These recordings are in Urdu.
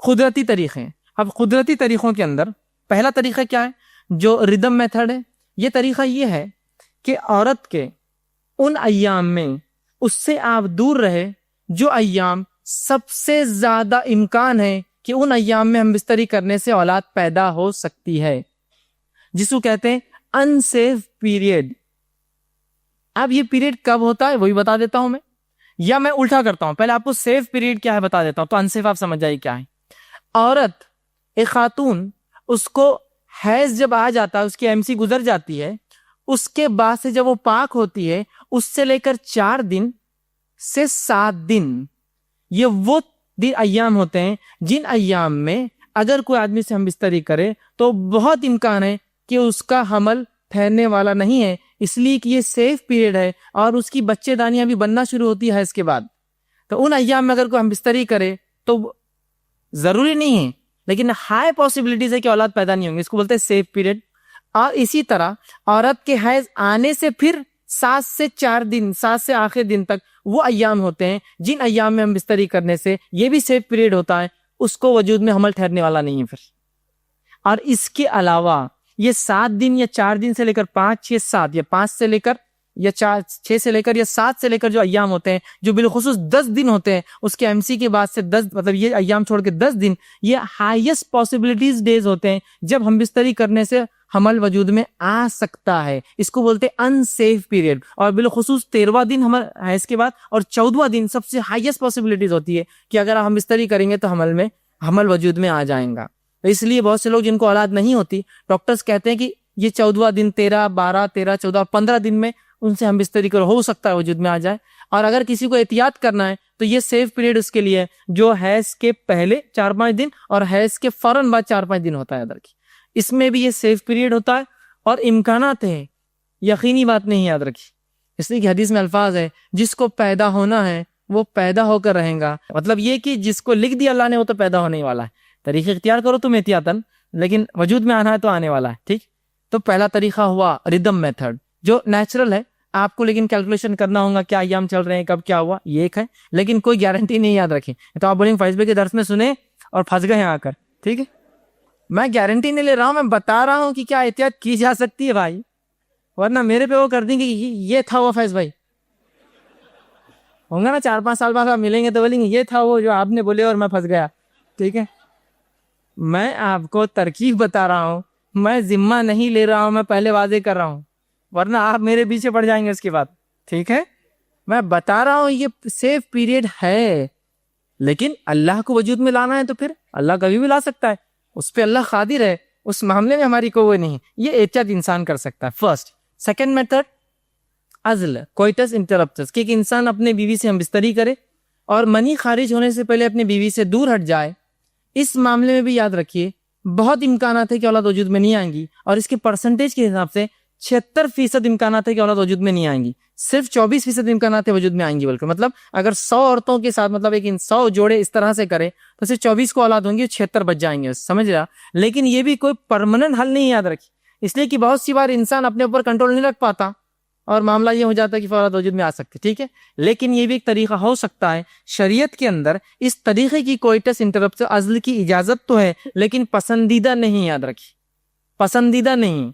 قدرتی طریقے ہیں. اب قدرتی طریقوں کے اندر پہلا طریقہ کیا ہے؟ جو ردم میتھڈ ہے. یہ طریقہ یہ ہے کہ عورت کے ان ایام میں اس سے آپ دور رہے جو ایام سب سے زیادہ امکان ہے کہ ان ایام میں ہم بستری کرنے سے اولاد پیدا ہو سکتی ہے، جس کو کہتے ہیں انسیف پیریڈ. اب یہ پیریڈ کب ہوتا ہے وہی بتا دیتا ہوں میں، یا میں الٹا کرتا ہوں، پہلے آپ کو سیف پیریڈ کیا ہے بتا دیتا ہوں تو انسیف آپ سمجھ جائیے کیا ہے. عورت، ایک خاتون، اس کو حیض جب آ جاتا ہے، اس کی MC گزر جاتی ہے، اس کے بعد سے جب وہ پاک ہوتی ہے، اس سے لے کر 4 دن سے 7 دن یہ وہ ایام ہوتے ہیں جن ایام میں اگر کوئی آدمی سے ہم بستری کرے تو بہت امکان ہے کہ اس کا حمل ٹھہرنے والا نہیں ہے، اس لیے کہ یہ سیف پیریڈ ہے اور اس کی بچے دانیاں بھی بننا شروع ہوتی ہے اس کے بعد. تو ان ایام میں اگر کوئی ہم بستری کرے تو ضروری نہیں ہے لیکن ہائی پاسبلٹیز ہے کہ اولاد پیدا نہیں ہوں گے، اس کو بولتے ہیں سیف پیریڈ. اور اسی طرح عورت کے حیض آنے سے پھر 7 سے 4 دن، 7 سے آخر دن تک وہ ایام ہوتے ہیں جن ایام میں ہم بستری کرنے سے یہ بھی سیف پیریڈ ہوتا ہے، اس کو وجود میں حمل ٹھہرنے والا نہیں ہے پھر. اور اس کے علاوہ یہ 7 دن یا 4 دن سے لے کر 5، 6، 7 یا 5 سے لے کر یا 4، 6 سے لے کر یا 7 سے لے کر جو ایام ہوتے ہیں جو بالخصوص 10 دن ہوتے ہیں، اس کے MC کے بعد سے 10، مطلب یہ ایام چھوڑ کے 10 دن یہ ہائیسٹ پاسبلٹیز ڈیز ہوتے ہیں جب ہم بستری کرنے سے حمل وجود میں آ سکتا ہے. اس کو بولتے ہیں انسیف پیریڈ. اور بالخصوص 13واں دن حیض کے بعد اور 14واں دن سب سے ہائیسٹ پاسبلٹیز ہوتی ہے کہ اگر ہم بستری کریں گے تو حمل وجود میں آ جائیں گا. اس لیے بہت سے لوگ جن کو اولاد نہیں ہوتی، ڈاکٹرز کہتے ہیں کہ یہ 14واں دن، 13، 12، 13، 14، 15 دن میں ان سے ہم بستری کرو، ہو سکتا ہے وجود میں آ جائے. اور اگر کسی کو احتیاط کرنا ہے تو یہ سیف پیریڈ اس کے لیے جو حیض کے پہلے 4-5 دن اور حیض کے فوراً بعد 4-5 دن ہوتا ہے ادھر کی، اس میں بھی یہ سیف پیریڈ ہوتا ہے اور امکانات ہیں، یقینی بات نہیں یاد رکھی. اس لیے کہ حدیث میں الفاظ ہے جس کو پیدا ہونا ہے وہ پیدا ہو کر رہیں گا. مطلب یہ کہ جس کو لکھ دیا اللہ نے وہ تو پیدا ہونے ہی والا ہے. طریقہ اختیار کرو تم احتیاطاً، لیکن وجود میں آنا ہے تو آنے والا ہے. ٹھیک، تو پہلا طریقہ ہوا ردم میتھڈ جو نیچرل ہے. آپ کو لیکن کیلکولیشن کرنا ہوگا کیا ایام چل رہے ہیں، کب کیا ہوا، یہ ایک ہے، لیکن کوئی گارنٹی نہیں. یاد رکھیں تو آپ بولیں گے فیض بھائی کے درس میں سنے اور پھنس گئے آ کر. ٹھیک ہے، میں گارنٹی نہیں لے رہا ہوں، میں بتا رہا ہوں کہ کیا احتیاط کی جا سکتی ہے بھائی، ورنہ میرے پہ وہ کر دیں گے یہ تھا وہ. فیض بھائی ہوں گا نا 4-5 سال بعد آپ ملیں گے تو بولیں گے یہ تھا وہ جو آپ نے بولے اور میں پھنس گیا. ٹھیک ہے، میں آپ کو ترکیب بتا رہا ہوں، میں ذمہ نہیں لے رہا ہوں، میں پہلے واضح کر رہا ہوں، ورنہ آپ میرے پیچھے پڑ جائیں گے اس کے بعد. ٹھیک ہے، میں بتا رہا ہوں یہ سیف پیریڈ ہے، لیکن اللہ کو وجود میں لانا ہے تو پھر اللہ کبھی بھی لا سکتا ہے، اس پہ اللہ قادر ہے، اس معاملے میں ہماری کوئی نہیں. یہ احتیاط انسان کر سکتا ہے. فرسٹ. سیکنڈ میتھڈ عزل، کوئٹس انٹرپٹس، کہ ایک انسان اپنے بیوی سے ہم بستری کرے اور منی خارج ہونے سے پہلے اپنے بیوی سے دور ہٹ جائے. اس معاملے میں بھی یاد رکھیے بہت امکانات ہے کہ اولاد وجود میں نہیں آئیں گی، اور اس کے پرسنٹیج کے حساب سے 76% امکانات ہے کہ اولاد وجود میں نہیں آئیں گی، صرف 24% امکانات ہے وجود میں آئیں گی. بلکہ مطلب اگر 100 عورتوں کے ساتھ مطلب ایک 100 جوڑے اس طرح سے کرے تو صرف 24 کو اولاد ہوں گی، 76 بچ جائیں گے. سمجھ رہا؟ لیکن یہ بھی کوئی پرماننٹ حل نہیں. یاد رکھیے اس لیے کہ بہت سی بار انسان اپنے اوپر کنٹرول نہیں رکھ پاتا اور معاملہ یہ ہو جاتا ہے کہ اولاد وجود میں آ سکتی. ٹھیک ہے، لیکن یہ بھی ایک طریقہ ہو سکتا ہے. شریعت کے اندر اس طریقے کی کوئٹس انٹرپٹ عزل کی اجازت تو ہے لیکن پسندیدہ نہیں. یاد رکھیے پسندیدہ نہیں،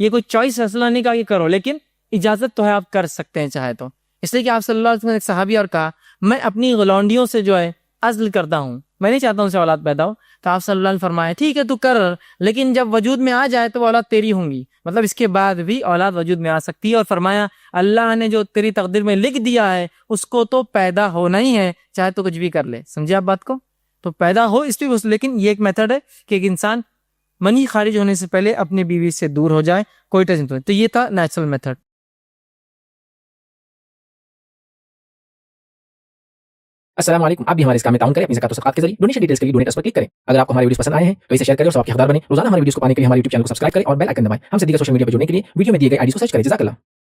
یہ کوئی چوائس فیصلہ نہیں کہا کہ کرو، لیکن اجازت تو ہے، آپ کر سکتے ہیں چاہے تو. اس لیے کہ آپ صلی اللہ علیہ وسلم نے ایک صحابی اور کہا میں اپنی غلونڈیوں سے جو ہے عزل کرتا ہوں، میں نہیں چاہتا ہوں سے اولاد پیدا ہو. تو آپ صلی اللہ علیہ وسلم فرمایا ٹھیک ہے تو کر، لیکن جب وجود میں آ جائے تو وہ اولاد تیری ہوں گی. مطلب اس کے بعد بھی اولاد وجود میں آ سکتی ہے. اور فرمایا اللہ نے جو تیری تقدیر میں لکھ دیا ہے اس کو تو پیدا ہونا ہی ہے، چاہے تو کچھ بھی کر لے. سمجھے آپ بات کو؟ تو پیدا ہو اس بھی. لیکن یہ ایک میتھڈ ہے کہ ایک انسان منی خارج ہونے سے پہلے اپنی بیوی سے دور ہو جائے، کوئی ٹینشن نہیں. تو یہ تھا نیچرل میتھڈ. السلام علیکم. آپ بھی ہمارے اس کام میں تعاون کریں اپنی زکات و صدقات کے ذریعے. ڈونیشن ڈیٹیلز کے لیے ڈونیٹ اس پر کلک کریں. اگر آپ کو ہماری ویڈیوز پسند آئے ہیں تو اسے شیئر کریں اور سب کے حقدار بنیں. روزانہ ہماری ویڈیوز کو پانے کے لیے ہمارے یوٹیوب چینل کو سبسکرائب کریں اور بیل آئکن دبائیں. ہم سے دیگر سوشل میڈیا پر جڑنے کے لیے ویڈیو میں دیے گئے آئی ڈی کو سرچ کریں. جزاک اللہ.